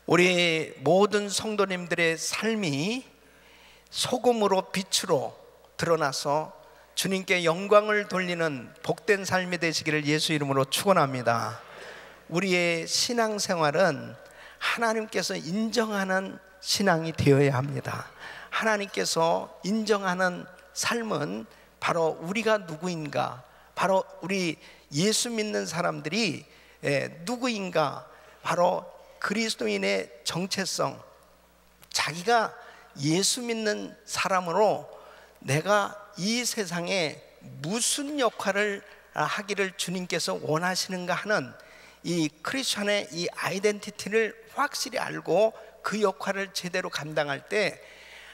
우리 모든 성도님들의 삶이 소금으로 빛으로 드러나서 주님께 영광을 돌리는 복된 삶이 되시기를 예수 이름으로 축원합니다. 우리의 신앙생활은 하나님께서 인정하는 신앙이 되어야 합니다. 하나님께서 인정하는 삶은 바로 우리가 누구인가, 바로 우리 예수 믿는 사람들이 누구인가, 바로 그리스도인의 정체성, 자기가 예수 믿는 사람으로 내가 이 세상에 무슨 역할을 하기를 주님께서 원하시는가 하는 이 크리스천의 이 아이덴티티를 확실히 알고 그 역할을 제대로 감당할 때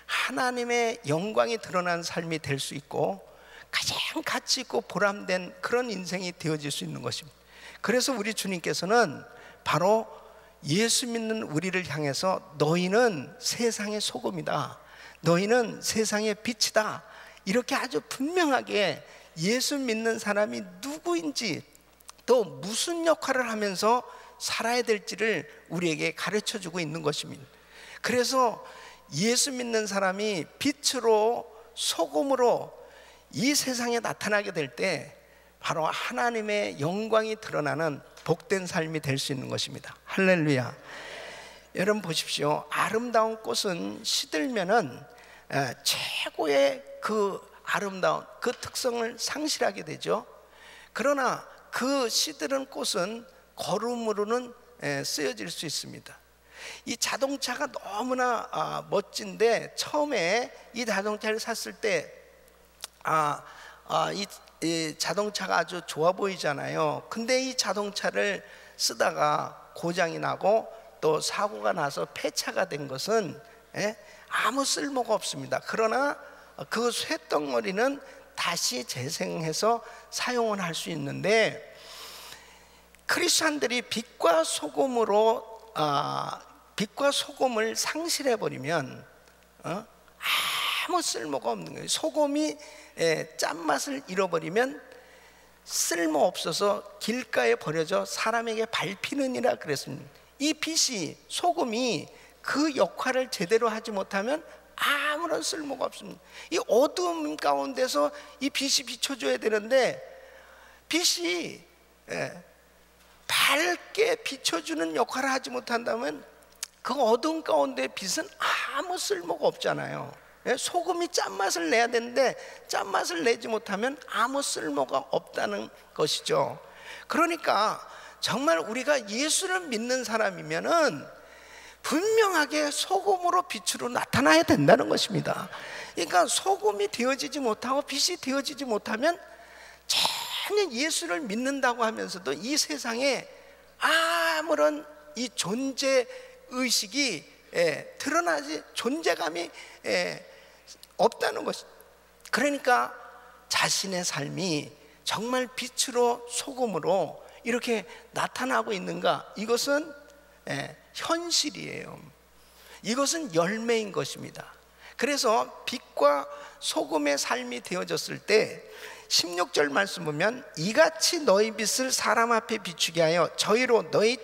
하나님의 영광이 드러난 삶이 될 수 있고 가장 가치 있고 보람된 그런 인생이 되어질 수 있는 것입니다. 그래서 우리 주님께서는 바로 예수 믿는 우리를 향해서 너희는 세상의 소금이다, 너희는 세상의 빛이다, 이렇게 아주 분명하게 예수 믿는 사람이 누구인지 또 무슨 역할을 하면서 살아야 될지를 우리에게 가르쳐주고 있는 것입니다. 그래서 예수 믿는 사람이 빛으로 소금으로 이 세상에 나타나게 될 때 바로 하나님의 영광이 드러나는 복된 삶이 될 수 있는 것입니다. 할렐루야. 여러분 보십시오. 아름다운 꽃은 시들면은 최고의 그 아름다운 그 특성을 상실하게 되죠. 그러나 그 시들은 꽃은 거름으로는 쓰여질 수 있습니다. 이 자동차가 너무나 멋진데 처음에 이 자동차를 샀을 때 이 자동차가 아주 좋아 보이잖아요. 근데 이 자동차를 쓰다가 고장이 나고 또 사고가 나서 폐차가 된 것은 아무 쓸모가 없습니다. 그러나 그 쇳덩어리는 다시 재생해서 사용을 할 수 있는데, 크리스찬들이 빛과 소금을 상실해 버리면 아무 쓸모가 없는 거예요. 소금이 짠맛을 잃어버리면 쓸모없어서 길가에 버려져 사람에게 밟히느니라 그랬습니다. 이 빛이, 소금이 그 역할을 제대로 하지 못하면 아무런 쓸모가 없습니다. 이 어두움 가운데서 이 빛이 비춰줘야 되는데 빛이 밝게 비춰주는 역할을 하지 못한다면 그 어두운 가운데 빛은 아무 쓸모가 없잖아요. 소금이 짠맛을 내야 되는데 짠맛을 내지 못하면 아무 쓸모가 없다는 것이죠. 그러니까 정말 우리가 예수를 믿는 사람이면은 분명하게 소금으로 빛으로 나타나야 된다는 것입니다. 그러니까 소금이 되어지지 못하고 빛이 되어지지 못하면 전혀 예수를 믿는다고 하면서도 이 세상에 아무런 이 존재 의식이 드러나지, 존재감이 없다는 것이. 그러니까 자신의 삶이 정말 빛으로 소금으로 이렇게 나타나고 있는가, 이것은 현실이에요. 이것은 열매인 것입니다. 그래서 빛과 소금의 삶이 되어졌을 때 16절 말씀 보면 이같이 너희 빛을 사람 앞에 비추게 하여 저희로 너희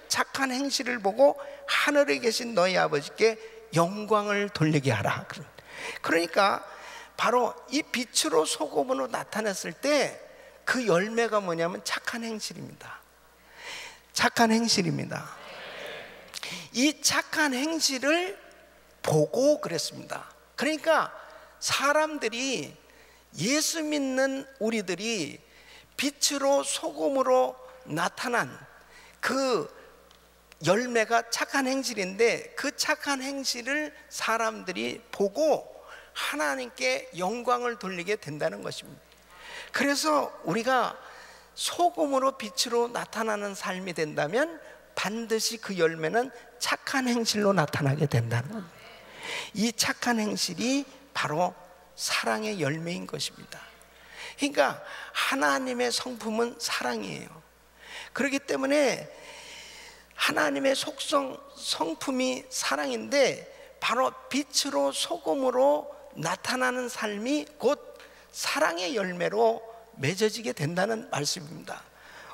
착한 행실을 보고 하늘에 계신 너희 아버지께 영광을 돌리게 하라. 그러니까 바로 이 빛으로 소금으로 나타났을 때 그 열매가 뭐냐면 착한 행실입니다. 착한 행실입니다. 이 착한 행실을 보고 그랬습니다. 그러니까 사람들이, 예수 믿는 우리들이 빛으로 소금으로 나타난 그 열매가 착한 행실인데 그 착한 행실을 사람들이 보고 하나님께 영광을 돌리게 된다는 것입니다. 그래서 우리가 소금으로 빛으로 나타나는 삶이 된다면 반드시 그 열매는 착한 행실로 나타나게 된다는 겁니다. 이 착한 행실이 바로 사랑의 열매인 것입니다. 그러니까 하나님의 성품은 사랑이에요. 그렇기 때문에 하나님의 속성, 성품이 사랑인데 바로 빛으로 소금으로 나타나는 삶이 곧 사랑의 열매로 맺어지게 된다는 말씀입니다.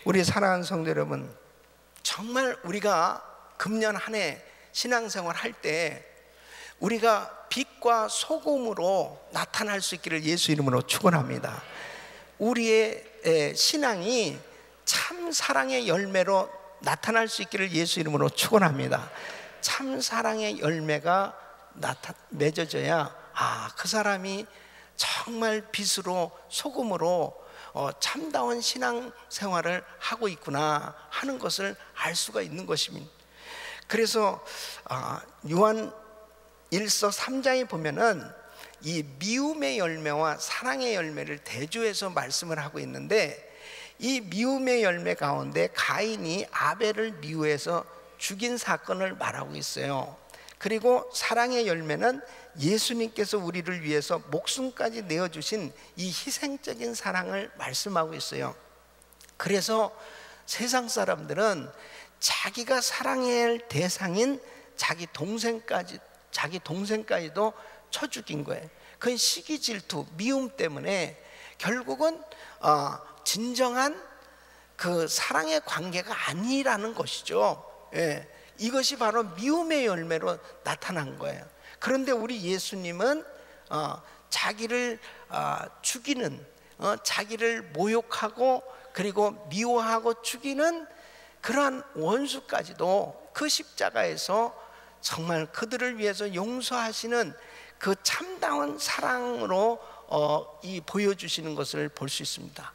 우리 사랑하는 성도 여러분, 정말 우리가 금년 한 해 신앙생활 할 때 우리가 빛과 소금으로 나타날 수 있기를 예수 이름으로 축원합니다. 우리의 신앙이 참 사랑의 열매로 나타날 수 있기를 예수 이름으로 축원합니다. 참 사랑의 열매가 맺어져야 그 사람이 정말 빛으로 소금으로 참다운 신앙생활을 하고 있구나 하는 것을 알 수가 있는 것입니다. 그래서 요한 1서 3장에 보면은 이 미움의 열매와 사랑의 열매를 대조해서 말씀을 하고 있는데, 이 미움의 열매 가운데 가인이 아벨을 미워해서 죽인 사건을 말하고 있어요. 그리고 사랑의 열매는 예수님께서 우리를 위해서 목숨까지 내어주신 이 희생적인 사랑을 말씀하고 있어요. 그래서 세상 사람들은 자기가 사랑해야 할 대상인 자기 동생까지도 쳐 죽인 거예요. 그건 시기 질투, 미움 때문에 결국은 진정한 그 사랑의 관계가 아니라는 것이죠. 이것이 바로 미움의 열매로 나타난 거예요. 그런데 우리 예수님은 자기를 죽이는, 자기를 모욕하고 그리고 미워하고 죽이는 그러한 원수까지도 그 십자가에서 정말 그들을 위해서 용서하시는 그 참다운 사랑으로 보여주시는 것을 볼 수 있습니다.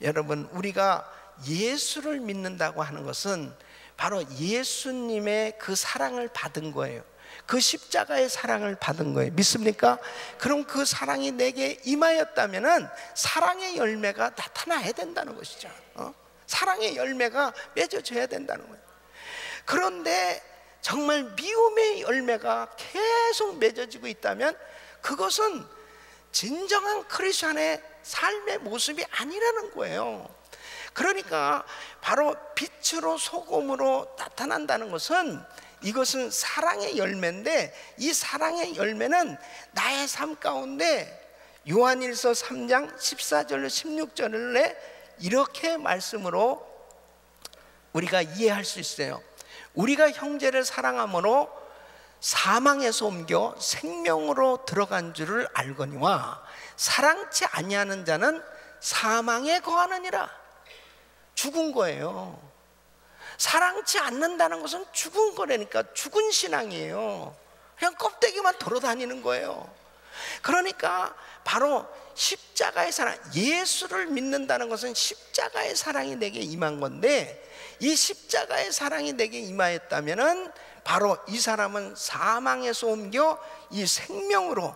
여러분, 우리가 예수를 믿는다고 하는 것은 바로 예수님의 그 사랑을 받은 거예요. 그 십자가의 사랑을 받은 거예요. 믿습니까? 그럼 그 사랑이 내게 임하였다면은 사랑의 열매가 나타나야 된다는 것이죠. 사랑의 열매가 맺어져야 된다는 거예요. 그런데 정말 미움의 열매가 계속 맺어지고 있다면 그것은 진정한 크리스천의 삶의 모습이 아니라는 거예요. 그러니까 바로 빛으로 소금으로 나타난다는 것은, 이것은 사랑의 열매인데, 이 사랑의 열매는 나의 삶 가운데 요한일서 3장 14절로 16절에 이렇게 말씀으로 우리가 이해할 수 있어요. 우리가 형제를 사랑함으로 사망에서 옮겨 생명으로 들어간 줄을 알거니와 사랑치 아니하는 자는 사망에 거하느니라. 죽은 거예요. 사랑치 않는다는 것은 죽은 거라니까. 죽은 신앙이에요. 그냥 껍데기만 돌아다니는 거예요. 그러니까 바로 십자가의 사랑, 예수를 믿는다는 것은 십자가의 사랑이 내게 임한 건데, 이 십자가의 사랑이 내게 임하였다면은 바로 이 사람은 사망에서 옮겨 이 생명으로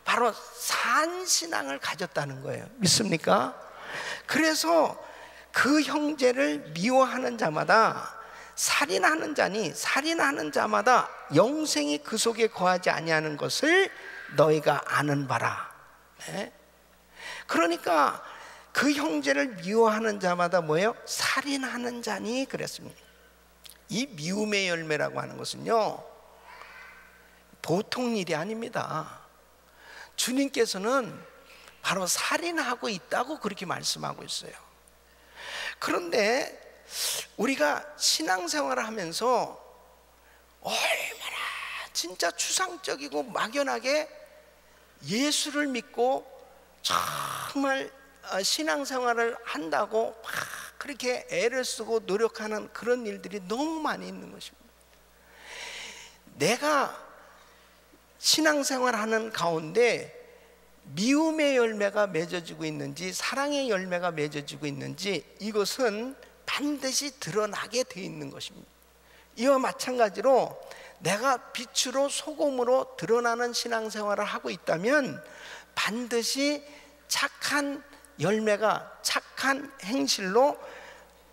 바로 산 신앙을 가졌다는 거예요. 믿습니까? 그래서 그 형제를 미워하는 자마다 살인하는 자니 살인하는 자마다 영생이 그 속에 거하지 아니하는 것을 너희가 아는 바라. 네? 그러니까 그 형제를 미워하는 자마다 뭐예요? 살인하는 자니 그랬습니다. 이 미움의 열매라고 하는 것은요, 보통 일이 아닙니다. 주님께서는 바로 살인하고 있다고 그렇게 말씀하고 있어요. 그런데 우리가 신앙생활을 하면서 얼마나 진짜 추상적이고 막연하게 예수를 믿고 정말 신앙생활을 한다고 막 그렇게 애를 쓰고 노력하는 그런 일들이 너무 많이 있는 것입니다. 내가 신앙생활하는 가운데 미움의 열매가 맺어지고 있는지 사랑의 열매가 맺어지고 있는지, 이것은 반드시 드러나게 되어 있는 것입니다. 이와 마찬가지로 내가 빛으로 소금으로 드러나는 신앙생활을 하고 있다면 반드시 착한 열매가 착한 행실로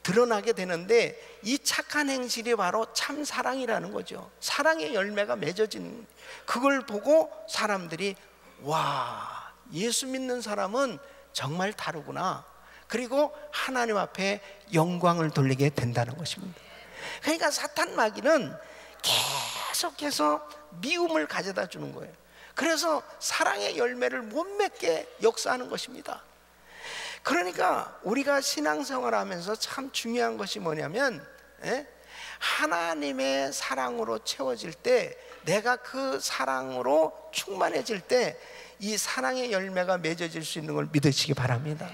드러나게 되는데, 이 착한 행실이 바로 참 사랑이라는 거죠. 사랑의 열매가 맺어지는, 그걸 보고 사람들이 와, 예수 믿는 사람은 정말 다르구나, 그리고 하나님 앞에 영광을 돌리게 된다는 것입니다. 그러니까 사탄 마귀는 계속해서 미움을 가져다 주는 거예요. 그래서 사랑의 열매를 못 맺게 역사하는 것입니다. 그러니까 우리가 신앙생활을 하면서 참 중요한 것이 뭐냐면, 하나님의 사랑으로 채워질 때, 내가 그 사랑으로 충만해질 때 이 사랑의 열매가 맺어질 수 있는 걸 믿으시기 바랍니다.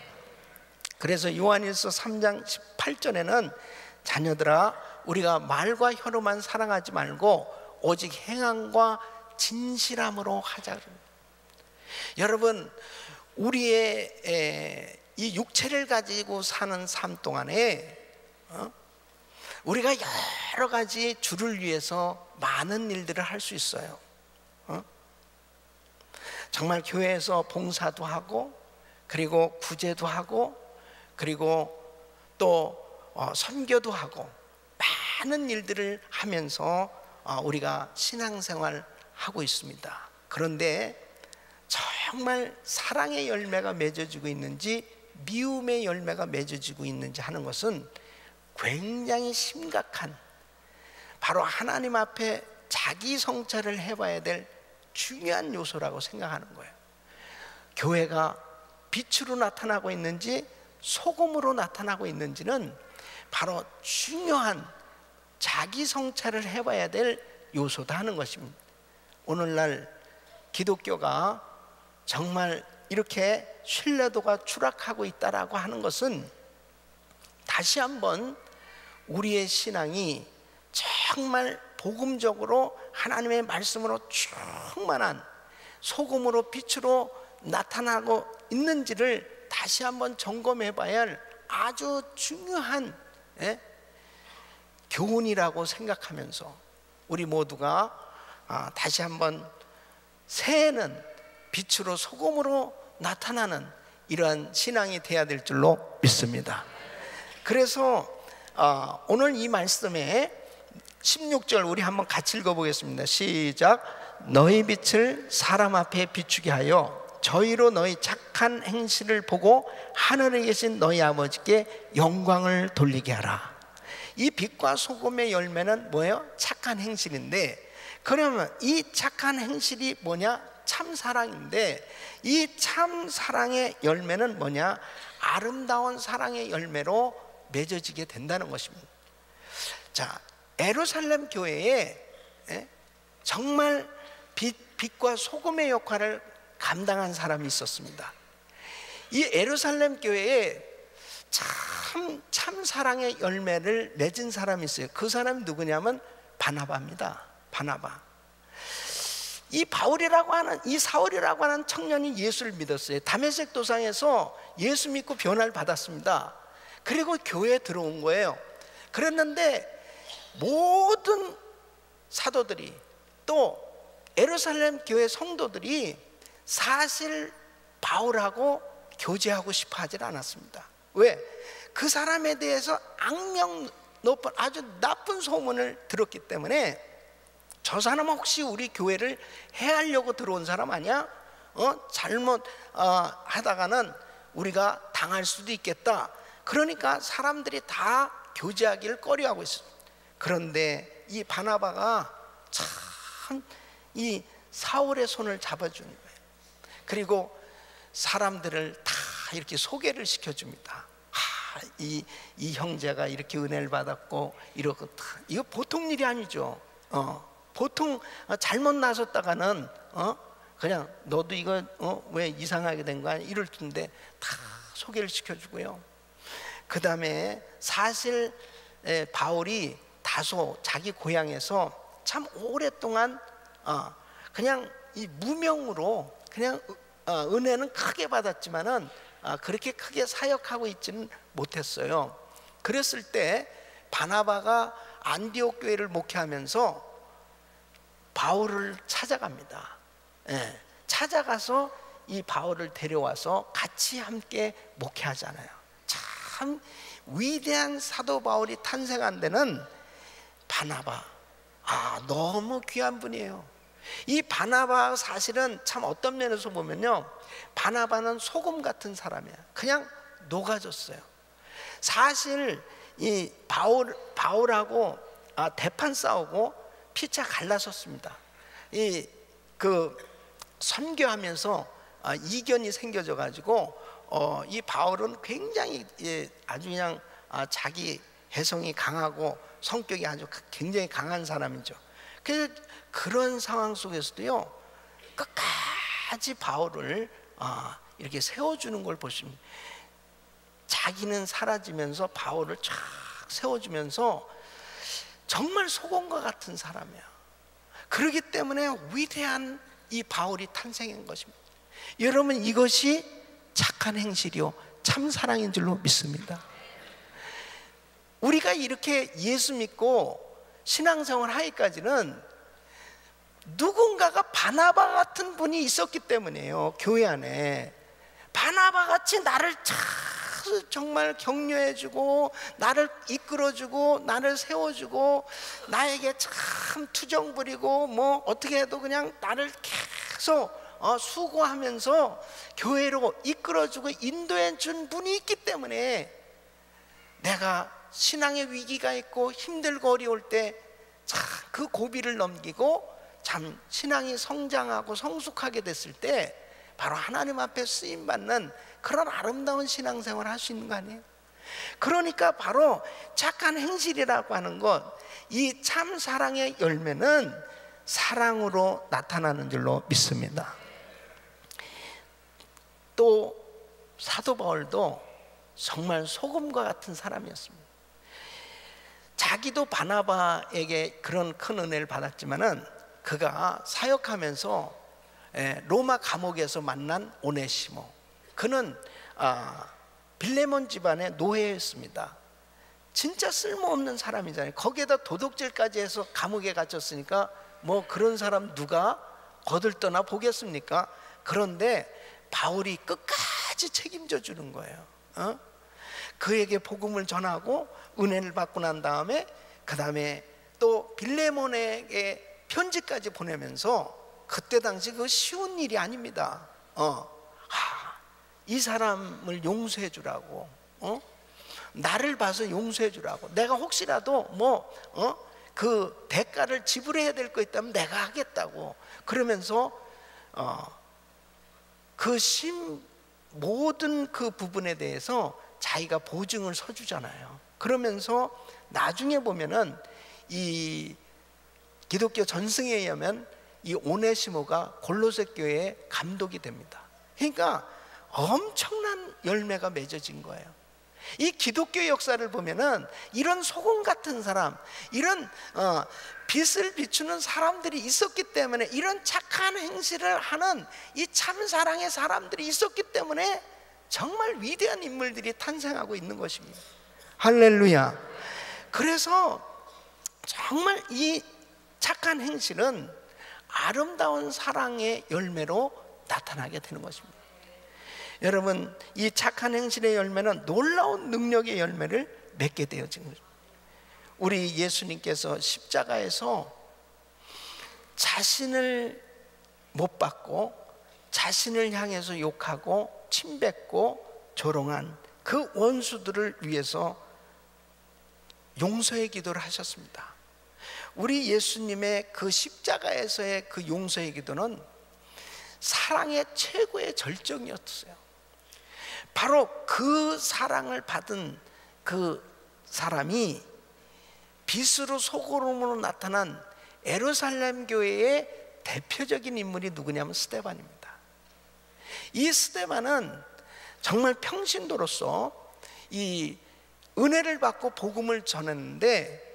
그래서 요한일서 3장 18절에는 자녀들아, 우리가 말과 혀로만 사랑하지 말고 오직 행함과 진실함으로 하자. 여러분, 우리의 이 육체를 가지고 사는 삶 동안에 우리가 여러 가지 주를 위해서 많은 일들을 할 수 있어요. 정말 교회에서 봉사도 하고, 그리고 구제도 하고, 그리고 또 선교도 하고, 많은 일들을 하면서 우리가 신앙생활 하고 있습니다. 그런데 정말 사랑의 열매가 맺어지고 있는지 미움의 열매가 맺어지고 있는지 하는 것은 굉장히 심각한, 바로 하나님 앞에 자기 성찰을 해봐야 될 중요한 요소라고 생각하는 거예요. 교회가 빛으로 나타나고 있는지 소금으로 나타나고 있는지는 바로 중요한 자기 성찰을 해봐야 될 요소다 하는 것입니다. 오늘날 기독교가 정말 이렇게 신뢰도가 추락하고 있다라고 하는 것은 다시 한번 우리의 신앙이 정말 복음적으로 하나님의 말씀으로 충만한 소금으로 빛으로 나타나고 있는지를 다시 한번 점검해 봐야 할 아주 중요한 교훈이라고 생각하면서 우리 모두가 다시 한번 새해는 빛으로 소금으로 나타나는 이러한 신앙이 되어야 될 줄로 믿습니다. 그래서 오늘 이 말씀에 16절 우리 한번 같이 읽어보겠습니다. 시작. 너희 빛을 사람 앞에 비추게 하여 저희로 너희 착한 행실을 보고 하늘에 계신 너희 아버지께 영광을 돌리게 하라. 이 빛과 소금의 열매는 뭐예요? 착한 행실인데, 그러면 이 착한 행실이 뭐냐? 참 사랑인데, 이 참 사랑의 열매는 뭐냐? 아름다운 사랑의 열매로 맺어지게 된다는 것입니다. 자, 예루살렘 교회에 정말 빛과 소금의 역할을 감당한 사람이 있었습니다. 이 예루살렘 교회에 참 사랑의 열매를 맺은 사람이 있어요. 그 사람이 누구냐면 바나바입니다. 바나바. 이 바울이라고 하는, 이 사울이라고 하는 청년이 예수를 믿었어요. 다메섹 도상에서 예수 믿고 변화를 받았습니다. 그리고 교회에 들어온 거예요. 그랬는데 모든 사도들이 또 예루살렘 교회 성도들이 사실 바울하고 교제하고 싶어 하질 않았습니다. 왜? 그 사람에 대해서 악명 높은 아주 나쁜 소문을 들었기 때문에 저 사람은 혹시 우리 교회를 해하려고 들어온 사람 아니야? 잘못 하다가는 우리가 당할 수도 있겠다. 그러니까 사람들이 다 교제하기를 꺼려하고 있어요. 그런데 이 바나바가 참 이 사울의 손을 잡아주는 거예요. 그리고 사람들을 다 이렇게 소개를 시켜줍니다. 이 형제가 이렇게 은혜를 받았고 이러고, 이거 보통 일이 아니죠. 보통 잘못 나섰다가는 그냥 너도 이거 왜 이상하게 된 거야 이럴 텐데 다 소개를 시켜주고요. 그 다음에 사실 바울이 다소 자기 고향에서 참 오랫동안 그냥 이 무명으로 그냥 은혜는 크게 받았지만은 그렇게 크게 사역하고 있지는 못했어요. 그랬을 때 바나바가 안디옥 교회를 목회하면서 바울을 찾아갑니다. 찾아가서 이 바울을 데려와서 같이 함께 목회하잖아요. 참 위대한 사도 바울이 탄생한 데는 바나바, 너무 귀한 분이에요. 이 바나바 사실은 참 어떤 면에서 보면요, 바나바는 소금 같은 사람이야. 그냥 녹아졌어요. 사실 이 바울하고 대판 싸우고 피차 갈라섰습니다. 그 선교하면서 이견이 생겨져 가지고 이 바울은 굉장히 아주 그냥 자기 개성이 강하고 성격이 아주 굉장히 강한 사람이죠. 그래서 그런 상황 속에서도요, 끝까지 바울을 이렇게 세워주는 걸 보십니다. 자기는 사라지면서 바울을 쫙 세워주면서 정말 소금과 같은 사람이야. 그렇기 때문에 위대한 이 바울이 탄생한 것입니다. 여러분, 이것이 착한 행실이요 참 사랑인 줄로 믿습니다. 우리가 이렇게 예수 믿고 신앙생활 하기까지는 누군가가 바나바 같은 분이 있었기 때문이에요. 교회 안에 바나바 같이 나를 정말 격려해주고 나를 이끌어주고 나를 세워주고 나에게 참 투정 부리고 뭐 어떻게 해도 그냥 나를 계속 수고하면서 교회로 이끌어주고 인도해준 분이 있기 때문에 내가 신앙의 위기가 있고 힘들고 어려울 때 참 그 고비를 넘기고 참 신앙이 성장하고 성숙하게 됐을 때 바로 하나님 앞에 쓰임받는 그런 아름다운 신앙생활을 할 수 있는 거 아니에요? 그러니까 바로 착한 행실이라고 하는 것, 이 참 사랑의 열매는 사랑으로 나타나는 줄로 믿습니다. 또 사도 바울도 정말 소금과 같은 사람이었습니다. 자기도 바나바에게 그런 큰 은혜를 받았지만은 그가 사역하면서 로마 감옥에서 만난 오네시모, 그는 빌레몬 집안의 노예였습니다. 진짜 쓸모없는 사람이잖아요. 거기에다 도둑질까지 해서 감옥에 갇혔으니까 뭐 그런 사람 누가 거들떠나 보겠습니까? 그런데 바울이 끝까지 책임져 주는 거예요. 그에게 복음을 전하고 은혜를 받고 난 다음에 그 다음에 또 빌레몬에게 편지까지 보내면서, 그때 당시 그 쉬운 일이 아닙니다. 이 사람을 용서해 주라고, 나를 봐서 용서해 주라고, 내가 혹시라도 그 대가를 지불해야 될 거 있다면 내가 하겠다고 그러면서 모든 그 부분에 대해서 자기가 보증을 서주잖아요. 그러면서 나중에 보면은 이 기독교 전승에 의하면 이 오네시모가 골로새 교회의 감독이 됩니다. 그러니까 엄청난 열매가 맺어진 거예요. 이 기독교 역사를 보면은 이런 소금 같은 사람, 이런 빛을 비추는 사람들이 있었기 때문에, 이런 착한 행실을 하는 이 참사랑의 사람들이 있었기 때문에 정말 위대한 인물들이 탄생하고 있는 것입니다. 할렐루야. 그래서 정말 이 착한 행실은 아름다운 사랑의 열매로 나타나게 되는 것입니다. 여러분, 이 착한 행실의 열매는 놀라운 능력의 열매를 맺게 되어진 거죠. 우리 예수님께서 십자가에서 자신을 못 받고 자신을 향해서 욕하고 침뱉고 조롱한 그 원수들을 위해서 용서의 기도를 하셨습니다. 우리 예수님의 그 십자가에서의 그 용서의 기도는 사랑의 최고의 절정이었어요. 바로 그 사랑을 받은 그 사람이 빛으로 소금으로 나타난 예루살렘 교회의 대표적인 인물이 누구냐면 스데반입니다. 이 스데반은 정말 평신도로서 이 은혜를 받고 복음을 전했는데,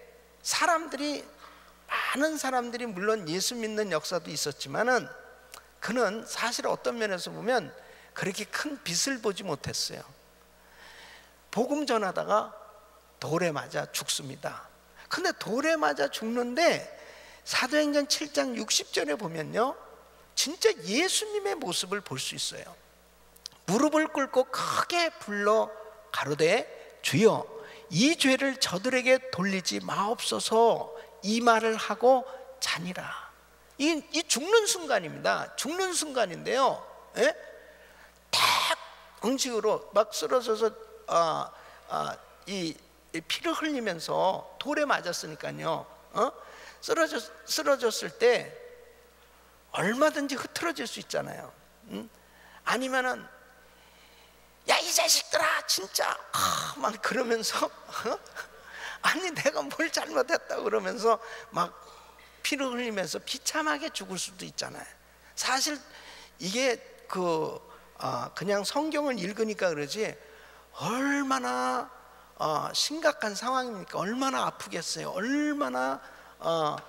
많은 사람들이 물론 예수 믿는 역사도 있었지만은 그는 사실 어떤 면에서 보면 그렇게 큰 빛을 보지 못했어요. 복음 전하다가 돌에 맞아 죽습니다. 근데 돌에 맞아 죽는데 사도행전 7장 60절에 보면요, 진짜 예수님의 모습을 볼 수 있어요. 무릎을 꿇고 크게 불러 가로되 주여 이 죄를 저들에게 돌리지 마옵소서, 이 말을 하고 자니라. 이 죽는 순간입니다. 죽는 순간인데요, 딱 음식으로 막 쓰러져서 이 피를 흘리면서 돌에 맞았으니까요, 쓰러졌을 때 얼마든지 흐트러질 수 있잖아요. 아니면은 야 이 자식들아 진짜 막 그러면서 아니 내가 뭘 잘못했다고 그러면서 막 피를 흘리면서 비참하게 죽을 수도 있잖아요. 사실 이게 그냥 성경을 읽으니까 그러지 얼마나 심각한 상황입니까? 얼마나 아프겠어요? 얼마나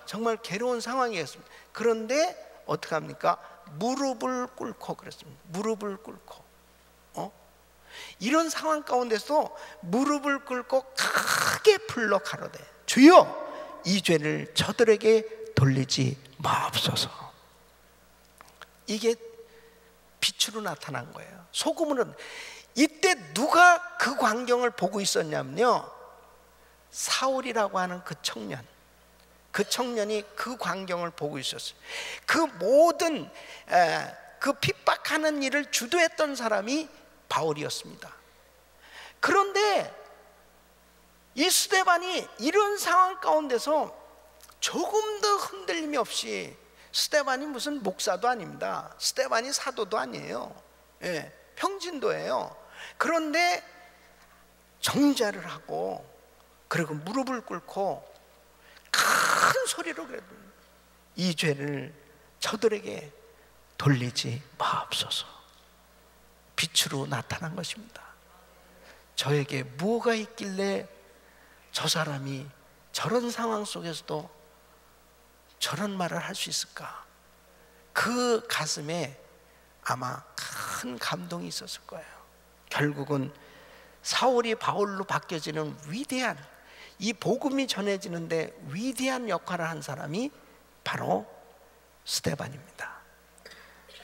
정말 괴로운 상황이었습니다. 그런데 어떻게 합니까? 무릎을 꿇고 그랬습니다. 무릎을 꿇고 이런 상황 가운데서 무릎을 꿇고 크게 불러 가로되 주여 이 죄를 저들에게 돌리지 마옵소서. 이게 빛으로 나타난 거예요. 소금으로. 이때 누가 그 광경을 보고 있었냐면요, 사울이라고 하는 그 청년이 그 광경을 보고 있었어요. 그 모든 그 핍박하는 일을 주도했던 사람이 바울이었습니다. 그런데 이 스데반이 이런 상황 가운데서 조금도 흔들림이 없이, 스데반이 무슨 목사도 아닙니다. 스데반이 사도도 아니에요. 평진도예요. 그런데 정죄를 하고 그리고 무릎을 꿇고 큰 소리로 그래도 이 죄를 저들에게 돌리지 마옵소서. 빛으로 나타난 것입니다. 저에게 뭐가 있길래 저 사람이 저런 상황 속에서도 저런 말을 할 수 있을까? 그 가슴에 아마 큰 감동이 있었을 거예요. 결국은 사울이 바울로 바뀌어지는 위대한, 이 복음이 전해지는데 위대한 역할을 한 사람이 바로 스데반입니다.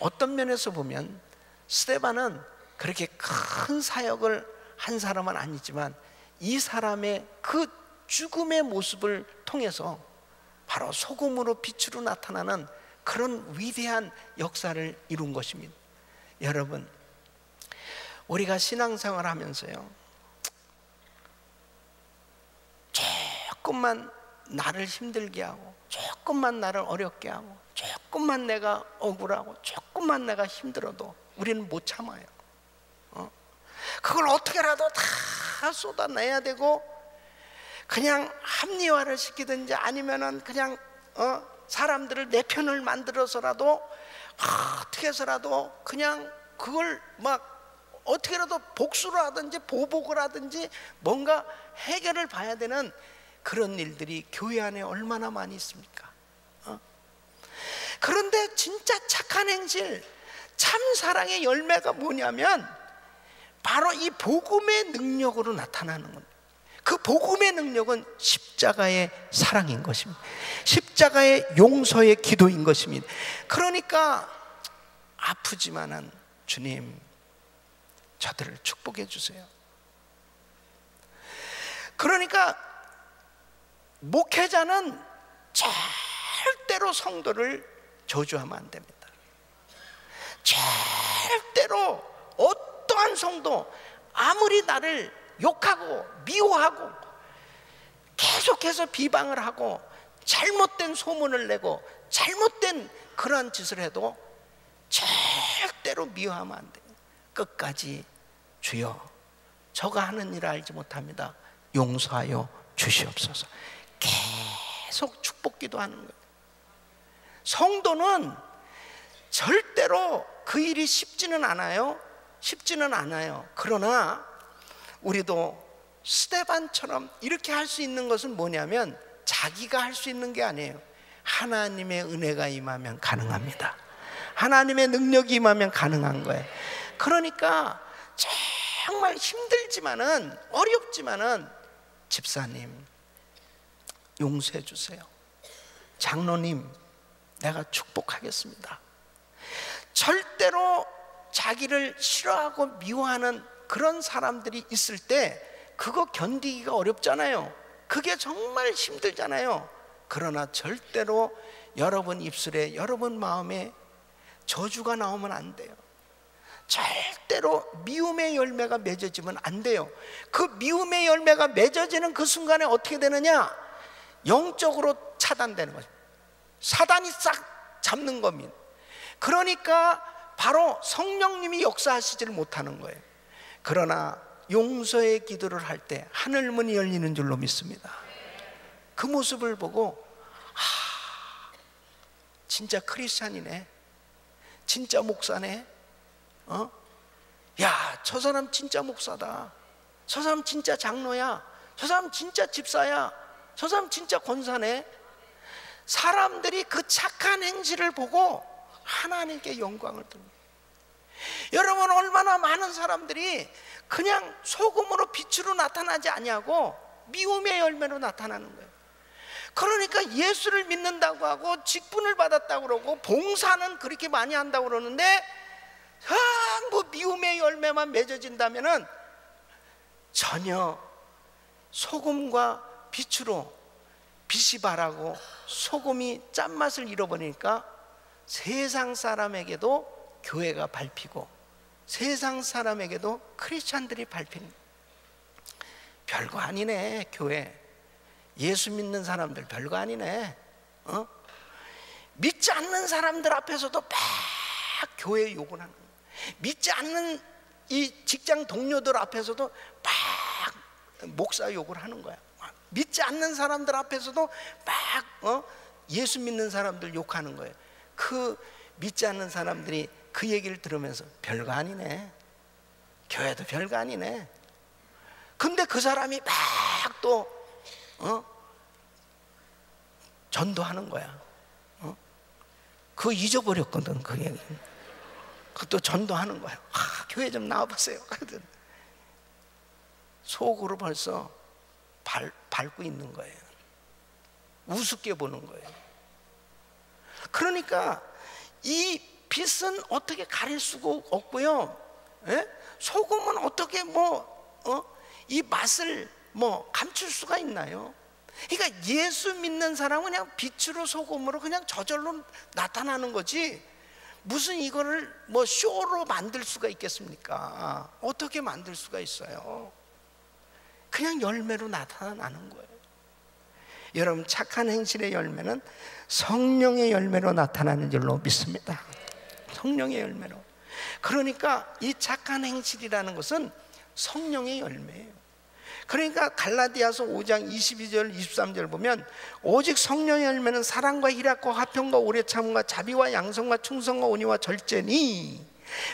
어떤 면에서 보면 스데반은 그렇게 큰 사역을 한 사람은 아니지만 이 사람의 그 죽음의 모습을 통해서 바로 소금으로 빛으로 나타나는 그런 위대한 역사를 이룬 것입니다. 여러분, 우리가 신앙생활 하면서요, 조금만 나를 힘들게 하고, 조금만 나를 어렵게 하고, 조금만 내가 억울하고, 조금만 내가 힘들어도 우리는 못 참아요. 그걸 어떻게라도 다 쏟아내야 되고, 그냥 합리화를 시키든지 아니면은 그냥 사람들을 내 편을 만들어서라도 어떻게 해서라도 그냥 그걸 막 어떻게라도 복수를 하든지 보복을 하든지 뭔가 해결을 봐야 되는 그런 일들이 교회 안에 얼마나 많이 있습니까? 그런데 진짜 착한 행실, 참 사랑의 열매가 뭐냐면 바로 이 복음의 능력으로 나타나는 겁니다. 그 복음의 능력은 십자가의 사랑인 것입니다. 십자가의 용서의 기도인 것입니다. 그러니까 아프지만은 주님 저들을 축복해 주세요. 그러니까 목회자는 절대로 성도를 저주하면 안 됩니다. 절대로 어떠한 성도 아무리 나를 욕하고 미워하고 계속해서 비방을 하고 잘못된 소문을 내고 잘못된 그러한 짓을 해도 절대로 미워하면 안 돼요. 끝까지 주여 저가 하는 일을 알지 못합니다. 용서하여 주시옵소서. 계속 축복기도 하는 거예요. 성도는 절대로 그 일이 쉽지는 않아요. 그러나 우리도 스데반처럼 이렇게 할 수 있는 것은 뭐냐면 자기가 할 수 있는 게 아니에요. 하나님의 은혜가 임하면 가능합니다. 하나님의 능력이 임하면 가능한 거예요. 그러니까 정말 힘들지만은 어렵지만은 집사님 용서해 주세요. 장로님 내가 축복하겠습니다. 절대로 자기를 싫어하고 미워하는 그런 사람들이 있을 때 그거 견디기가 어렵잖아요. 그게 정말 힘들잖아요. 그러나 절대로 여러분 입술에, 여러분 마음에 저주가 나오면 안 돼요. 절대로 미움의 열매가 맺어지면 안 돼요. 그 미움의 열매가 맺어지는 그 순간에 어떻게 되느냐? 영적으로 차단되는 거죠. 사단이 싹 잡는 겁니다. 그러니까 바로 성령님이 역사하시지를 못하는 거예요. 그러나 용서의 기도를 할 때 하늘 문이 열리는 줄로 믿습니다. 그 모습을 보고 진짜 크리스찬이네, 진짜 목사네, 야, 저 사람 진짜 목사다, 저 사람 진짜 장로야, 저 사람 진짜 집사야, 저 사람 진짜 권사네. 사람들이 그 착한 행실을 보고 하나님께 영광을 드립니다. 여러분, 얼마나 많은 사람들이 그냥 소금으로 빛으로 나타나지 아니하고 미움의 열매로 나타나는 거예요. 그러니까 예수를 믿는다고 하고 직분을 받았다고 그러고 봉사는 그렇게 많이 한다고 그러는데 뭐 미움의 열매만 맺어진다면은 전혀 소금과 빛으로 빛이 바라고 소금이 짠맛을 잃어버리니까 세상 사람에게도 교회가 밟히고 세상 사람에게도 크리스찬들이 밟히는, 별거 아니네 교회. 예수 믿는 사람들 별거 아니네. 믿지 않는 사람들 앞에서도 막 교회 욕을 하는 거예요. 믿지 않는 이 직장 동료들 앞에서도 막 목사 욕을 하는 거야. 믿지 않는 사람들 앞에서도 막 예수 믿는 사람들 욕하는 거예요. 그 믿지 않는 사람들이 그 얘기를 들으면서 별거 아니네, 교회도 별거 아니네. 근데 그 사람이 막 또 전도하는 거야. 그거 잊어버렸거든. 그 얘기. 그것도 전도하는 거야. 교회 좀 나와보세요. 속으로 벌써 밟고 있는 거예요. 우습게 보는 거예요. 그러니까 이 빛은 어떻게 가릴 수가 없고요. 예? 소금은 어떻게 이 맛을 감출 수가 있나요? 그러니까 예수 믿는 사람은 그냥 빛으로 소금으로 그냥 저절로 나타나는 거지, 무슨 이거를 쇼로 만들 수가 있겠습니까? 어떻게 만들 수가 있어요? 그냥 열매로 나타나는 거예요. 여러분, 착한 행실의 열매는 성령의 열매로 나타나는 줄로 믿습니다. 성령의 열매로. 그러니까 이 착한 행실이라는 것은 성령의 열매예요. 그러니까 갈라디아서 5장 22절 23절 보면 오직 성령의 열매는 사랑과 희락과 화평과 오래 참음과 자비와 양성과 충성과 온유와 절제니,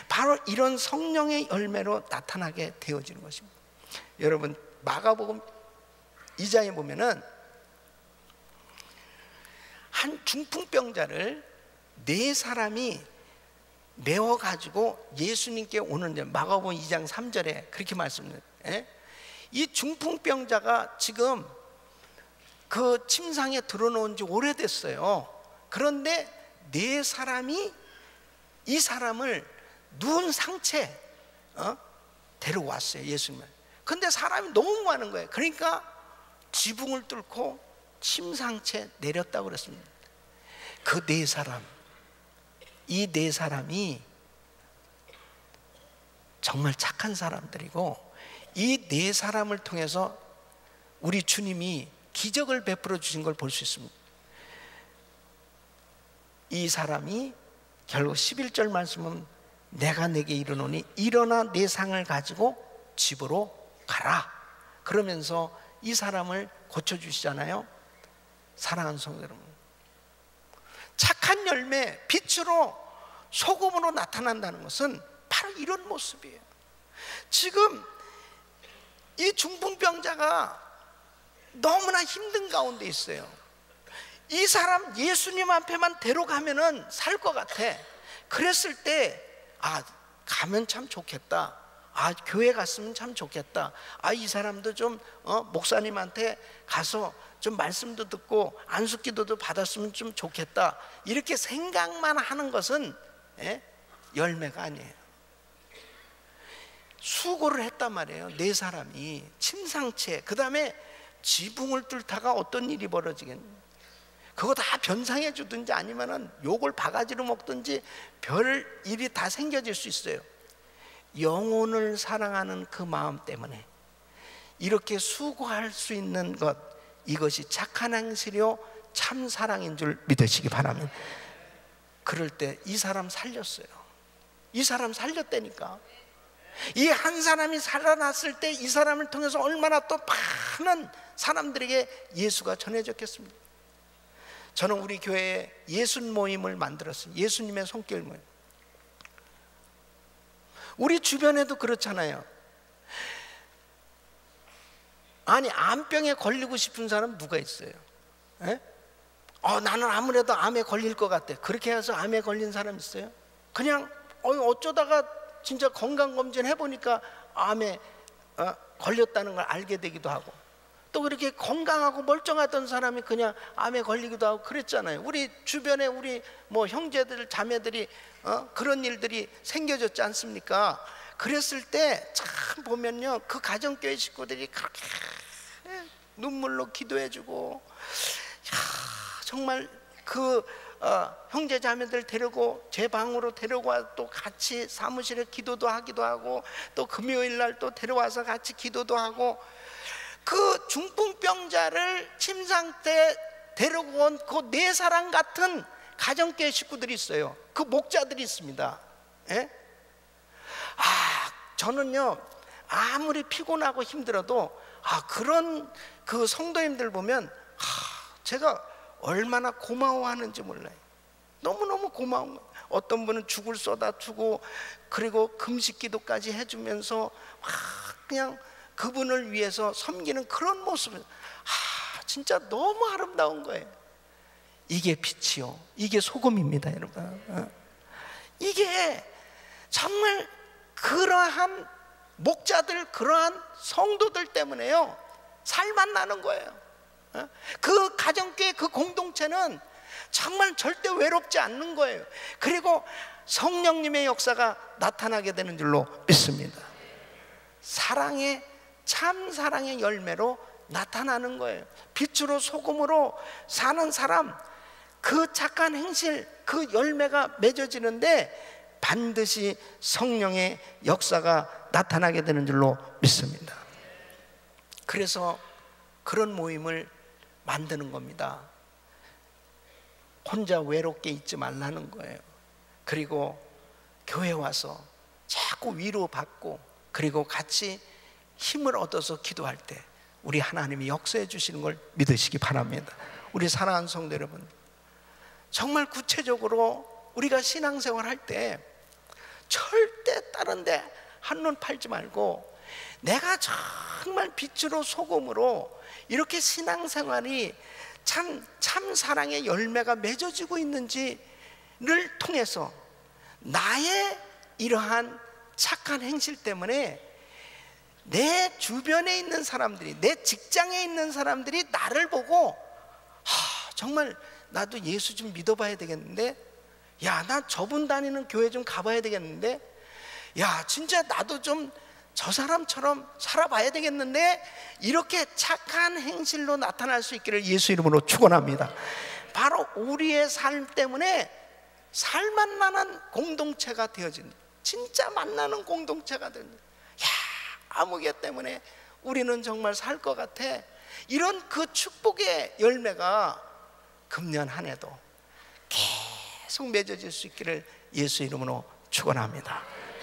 바로 이런 성령의 열매로 나타나게 되어지는 것입니다. 여러분, 마가복음 2장에 보면은 한 중풍병자를 4사람이 메워가지고 예수님께 오는데, 마가복음 2장 3절에 그렇게 말씀해요. 이 중풍병자가 지금 그 침상에 들어놓은 지 오래됐어요. 그런데 4사람이 이 사람을 누운 상태 데려왔어요, 예수님을. 근데 사람이 너무 많은 거예요. 그러니까 지붕을 뚫고 침상채 내렸다고 그랬습니다. 그 4사람, 이 4사람이 정말 착한 사람들이고, 이 4사람을 통해서 우리 주님이 기적을 베풀어 주신 걸 볼 수 있습니다. 이 사람이 결국 11절 말씀은 내가 내게 이르노니 일어나 내 상을 가지고 집으로 가라, 그러면서 이 사람을 고쳐주시잖아요. 사랑하는 성도 여러분, 착한 열매, 빛으로 소금으로 나타난다는 것은 바로 이런 모습이에요. 지금 이 중풍병자가 너무나 힘든 가운데 있어요. 이 사람 예수님 앞에만 데려가면은 살 것 같아. 그랬을 때 가면 참 좋겠다, 교회 갔으면 참 좋겠다, 이 사람도 좀 목사님한테 가서 좀 말씀도 듣고 안수기도도 받았으면 좀 좋겠다, 이렇게 생각만 하는 것은 열매가 아니에요. 수고를 했단 말이에요. 4사람이 침상채, 그 다음에 지붕을 뚫다가 어떤 일이 벌어지겠니? 그거 다 변상해 주든지 아니면은 욕을 바가지로 먹든지 별 일이 다 생겨질 수 있어요. 영혼을 사랑하는 그 마음 때문에 이렇게 수고할 수 있는 것, 이것이 착한 행실이요 참 사랑인 줄 믿으시기 바랍니다. 그럴 때 이 사람 살렸어요. 이 사람 살렸다니까. 이 한 사람이 살아났을 때 이 사람을 통해서 얼마나 또 많은 사람들에게 예수가 전해졌겠습니까? 저는 우리 교회에 예순 모임을 만들었어요. 예수님의 손길 모임. 우리 주변에도 그렇잖아요. 아니, 암병에 걸리고 싶은 사람 누가 있어요? 에? 나는 아무래도 암에 걸릴 것 같아. 그렇게 해서 암에 걸린 사람 있어요? 그냥 어쩌다가 진짜 건강검진 해보니까 암에 걸렸다는 걸 알게 되기도 하고, 또 그렇게 건강하고 멀쩡하던 사람이 그냥 암에 걸리기도 하고 그랬잖아요. 우리 주변에 우리 뭐 형제들 자매들이 그런 일들이 생겨졌지 않습니까? 그랬을 때 참 보면요, 그 가정교회 식구들이 그렇게 눈물로 기도해주고, 정말 그 형제 자매들 데리고 제 방으로 데려와 또 같이 사무실에 기도도 하기도 하고, 또 금요일 날 또 데려와서 같이 기도도 하고, 그 중풍병자를 침상때 데리고 온 그 네 사람 같은 가정교회 식구들이 있어요. 그 목자들이 있습니다. 예? 저는요, 아무리 피곤하고 힘들어도 그런 그 성도님들 보면 제가 얼마나 고마워하는지 몰라요. 너무너무 고마운 거예요. 어떤 분은 죽을 쏟아주고, 그리고 금식 기도까지 해주면서 그냥 그분을 위해서 섬기는 그런 모습은 진짜 너무 아름다운 거예요. 이게 빛이요, 이게 소금입니다, 여러분. 이게 정말 그러한 목자들, 그러한 성도들 때문에요 살만 나는 거예요. 그 가정교회, 그 공동체는 정말 절대 외롭지 않는 거예요. 그리고 성령님의 역사가 나타나게 되는 줄로 믿습니다. 사랑의, 참 사랑의 열매로 나타나는 거예요. 빛으로 소금으로 사는 사람, 그 착한 행실, 그 열매가 맺어지는데 반드시 성령의 역사가 나타나게 되는 줄로 믿습니다. 그래서 그런 모임을 만드는 겁니다. 혼자 외롭게 있지 말라는 거예요. 그리고 교회 와서 자꾸 위로받고, 그리고 같이 힘을 얻어서 기도할 때 우리 하나님이 역사해 주시는 걸 믿으시기 바랍니다. 우리 사랑하는 성도 여러분, 정말 구체적으로 우리가 신앙생활 할 때 절대 다른 데 한눈 팔지 말고, 내가 정말 빛으로 소금으로 이렇게 신앙생활이 참 사랑의 열매가 맺어지고 있는지를 통해서 나의 이러한 착한 행실 때문에 내 주변에 있는 사람들이, 내 직장에 있는 사람들이 나를 보고 정말 나도 예수 좀 믿어봐야 되겠는데, 야, 나 저분 다니는 교회 좀 가봐야 되겠는데, 야, 진짜 나도 좀 저 사람처럼 살아봐야 되겠는데, 이렇게 착한 행실로 나타날 수 있기를 예수 이름으로 축원합니다. 바로 우리의 삶 때문에 살만 나는 공동체가 되어진, 진짜 만나는 공동체가 되는, 야, 아무개 때문에 우리는 정말 살 것 같아. 이런 그 축복의 열매가 금년 한 해도 계속 맺어질 수 있기를 예수 이름으로 축원합니다.